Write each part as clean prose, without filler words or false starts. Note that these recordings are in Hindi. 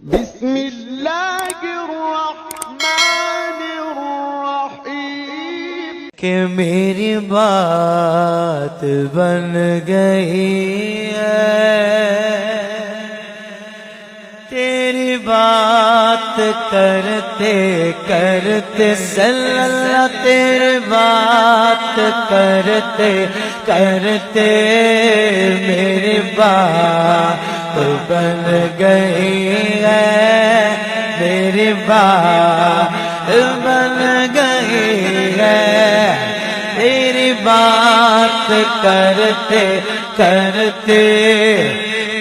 बिस्मिल्लाहिर्रहमानिर्रहीम। कि मेरी बात बन गई है, तेरी बात करते करते सल्लल्लाह, तेरी बात करते करते मेरी बात बन गई है, मेरी बात बन गई है, तेरी बात करते करते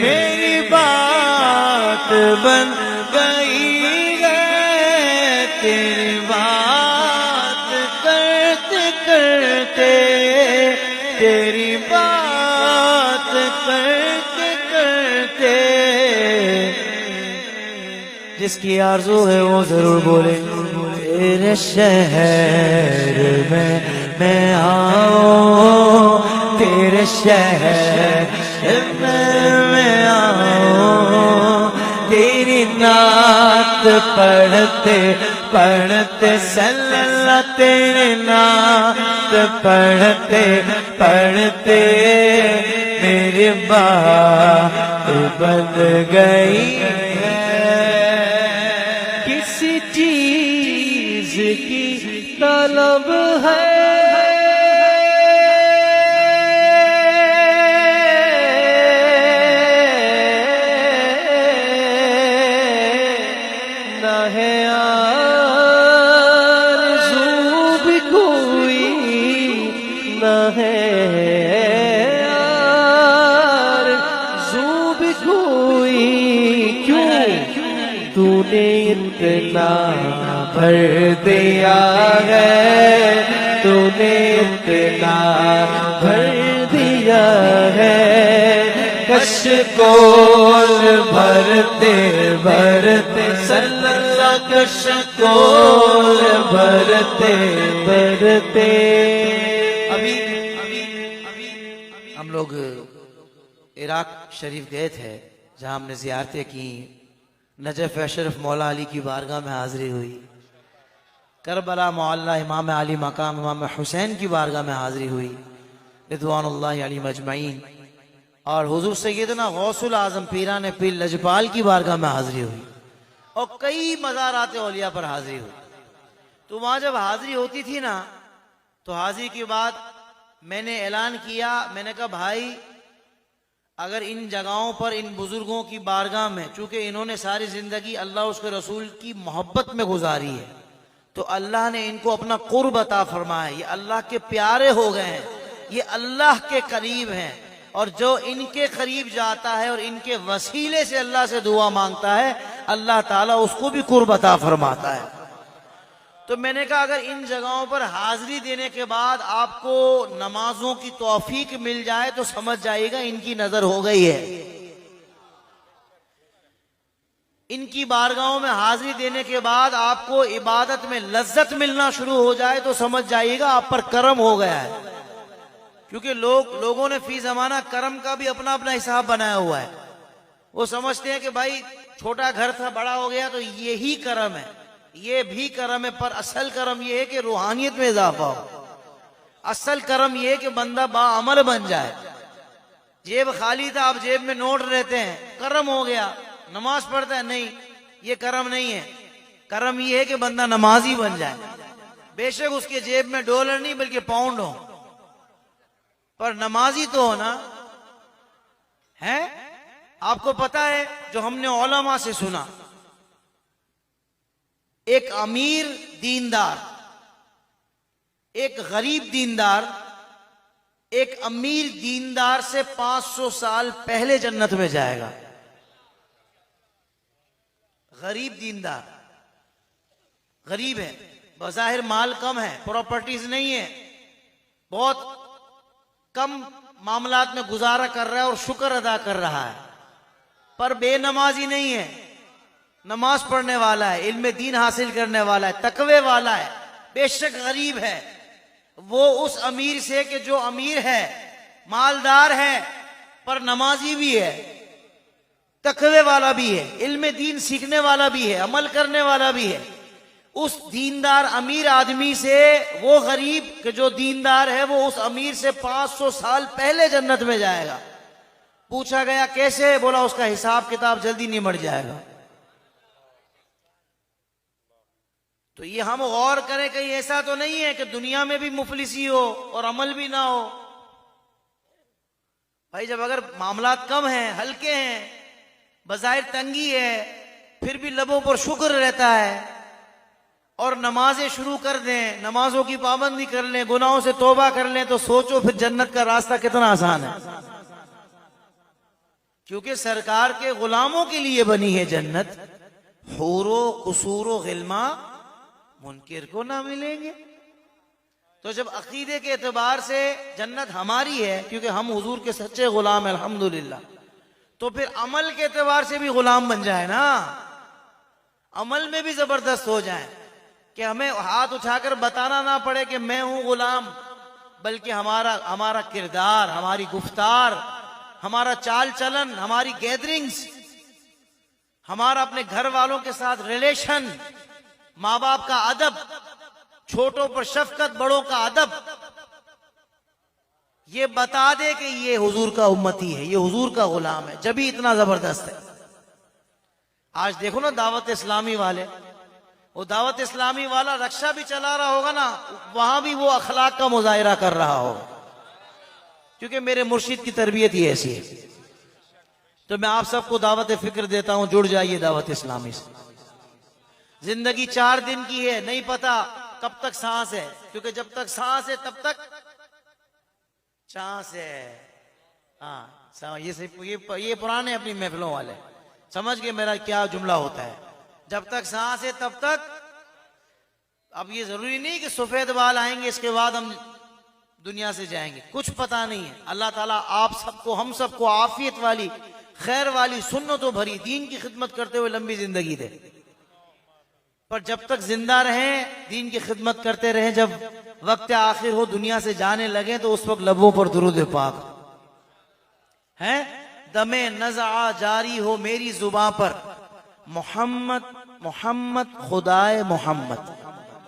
मेरी बात बन गई है, तेरी बात करते करते तेरी बात करते करते। जिसकी आरज़ू है वो जरूर बोले, तेरे शहर में मैं आऊं, तेरे शहर में मैं आऊं, तेरी नात पढ़ते पढ़ते सल्लल्लाह, तेरी नात पढ़ते पढ़ते मेरी बात बन गई है। किसी चीज की तलब है, ना है आरज़ू भी कोई, ना है आरज़ू भी कोई। क्यों? तूने इतना भर दिया है, तूने इतना भर दिया है, कशकोल भरते भरते सल्लल्लाह, कशकोल भरते भरते। अभी हम लोग इराक शरीफ गए थे, जहां हमने ज़ियारतें की। नजफ अशरफ मौला अली की बारगाह में हाज़िरी हुई, करबला मोहल्ला इमाम अली मकाम इमाम हुसैन की बारगाह में हाज़िरी हुई, रिज़वानुल्लाहि अलैहिम अजमईन। और हुज़ूर सैयदना गौसुल आज़म पीरान पीर लजपाल की बारगाह में हाज़िरी हुई, और कई मज़ारात औलिया पर हाज़िरी हुई। तो वहाँ जब हाज़िरी होती थी ना, तो हाज़िरी के बाद मैंने ऐलान किया, मैंने कहा भाई अगर इन जगहों पर इन बुजुर्गों की बारगाह में, चूंकि इन्होंने सारी जिंदगी अल्लाह उसके रसूल की मोहब्बत में गुजारी है, तो अल्लाह ने इनको अपना कुर्ब अता फरमाया, ये अल्लाह के प्यारे हो गए हैं, ये अल्लाह के करीब हैं। और जो इनके करीब जाता है और इनके वसीले से अल्लाह से दुआ मांगता है, अल्लाह ताला उसको भी कुर्ब अता फरमाता है। तो मैंने कहा अगर इन जगहों पर हाजिरी देने के बाद आपको नमाजों की तौफीक मिल जाए तो समझ जाइएगा इनकी नजर हो गई है। इनकी बारगाहों में हाजिरी देने के बाद आपको इबादत में लज्जत मिलना शुरू हो जाए तो समझ जाइएगा आप पर करम हो गया है। क्योंकि लोगों ने फी जमाना करम का भी अपना अपना हिसाब बनाया हुआ है। वो समझते हैं कि भाई छोटा घर था बड़ा हो गया तो यही करम है, ये भी करम है, पर असल करम ये है कि रूहानियत में इजाफा हो। असल करम ये है कि बंदा बाअमल बन जाए। जेब खाली था, अब जेब में नोट रहते हैं, करम हो गया। नमाज पढ़ता है, नहीं, ये करम नहीं है। करम ये है कि बंदा नमाजी बन जाए। बेशक उसके जेब में डॉलर नहीं बल्कि पाउंड हो, पर नमाजी तो होना है। आपको पता है जो हमने उलमा से सुना, एक अमीर दीनदार, एक गरीब दीनदार, एक अमीर दीनदार से 500 साल पहले जन्नत में जाएगा। गरीब दीनदार, गरीब है, बज़ाहिर माल कम है, प्रॉपर्टीज नहीं है, बहुत कम मामलात में गुजारा कर रहा है और शुक्र अदा कर रहा है, पर बेनमाजी नहीं है, नमाज पढ़ने वाला है, इल्म दीन हासिल करने वाला है, तकवे वाला है, बेशक गरीब है। वो उस अमीर से कि जो अमीर है, मालदार है, पर नमाजी भी है, तकवे वाला भी है, इल्म दीन सीखने वाला भी है, अमल करने वाला भी है। उस दीनदार अमीर आदमी से वो गरीब के जो दीनदार है वो उस अमीर से 500 साल पहले जन्नत में जाएगा। पूछा गया कैसे? बोला उसका हिसाब किताब जल्दी निमट जाएगा। तो ये हम गौर करें, कहीं ऐसा तो नहीं है कि दुनिया में भी मुफलिसी हो और अमल भी ना हो। भाई जब अगर मामलात कम हैं, हल्के हैं, बज़ाहिर तंगी है, फिर भी लबों पर शुक्र रहता है और नमाजें शुरू कर दें, नमाजों की पाबंदी कर लें, गुनाहों से तौबा कर लें, तो सोचो फिर जन्नत का रास्ता कितना आसान है। क्योंकि सरकार के गुलामों के लिए बनी है जन्नत। हूरो कुसूरो गिल्मा मुनकिर को ना मिलेंगे। तो जब अकीदे के एतबार से जन्नत हमारी है, क्योंकि हम हुजूर के सच्चे गुलाम हैं अल्हम्दुलिल्लाह, तो फिर अमल के एतबार से भी गुलाम बन जाए ना, अमल में भी जबरदस्त हो जाए कि हमें हाथ उठाकर बताना ना पड़े कि मैं हूं गुलाम, बल्कि हमारा किरदार, हमारी गुफ्तार, हमारा चाल चलन, हमारी गैदरिंग्स, हमारा अपने घर वालों के साथ रिलेशन, माँ बाप का अदब, छोटों पर शफकत, बड़ों का अदब, ये बता दे कि ये हुजूर का उम्मती है, ये हुजूर का गुलाम है, जब भी इतना जबरदस्त है। आज देखो ना दावत इस्लामी वाले, वो दावत इस्लामी वाला रक्षा भी चला रहा होगा ना, वहां भी वो अखलाक का मुजाहिरा कर रहा होगा, क्योंकि मेरे मुर्शिद की तरबियत ही ऐसी है। तो मैं आप सबको दावत फिक्र देता हूं, जुड़ जाइए दावत इस्लामी से। जिंदगी 4 दिन की है, नहीं पता कब तक सांस है, क्योंकि जब तक सांस है तब तक चांस है। हाँ, ये पुराने अपनी महफिलों वाले समझ गए मेरा क्या जुमला होता है। जब तक सांस है तब तक। अब ये जरूरी नहीं कि सफेद बाल आएंगे इसके बाद हम दुनिया से जाएंगे, कुछ पता नहीं है। अल्लाह ताला आप सबको, हम सबको आफियत वाली, खैर वाली, सुन्नतों भरी दीन की खिदमत करते हुए लंबी जिंदगी दे। पर जब तक जिंदा रहें, दीन की खिदमत करते रहें, जब वक्त आखिर हो, दुनिया से जाने लगे, तो उस वक्त लबों पर दुरूद पाक है, दमे नज़ा जारी हो मेरी जुबां पर, मोहम्मद मोहम्मद खुदाए मोहम्मद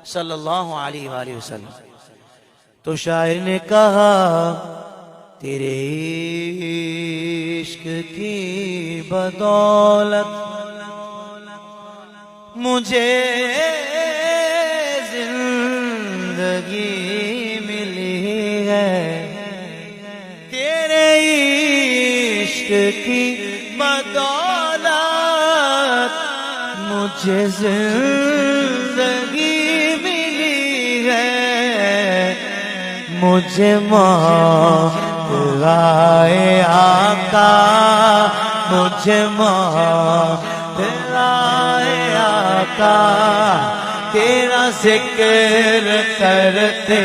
सल्लल्लाहु अलैहि वसल्लम। तो शायर ने कहा तेरे इश्क की बदौलत मुझे जिंदगी मिली है, तेरे इश्क की बदौलत मुझे जिंदगी मिली है, मुझे मौलाए आका, मुझे मौलाए आका, तेरा जिक्र करते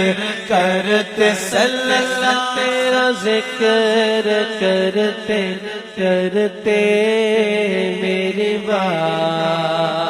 करते सल्लल्लाहु, तेरा जिक्र करते करते मेरी बात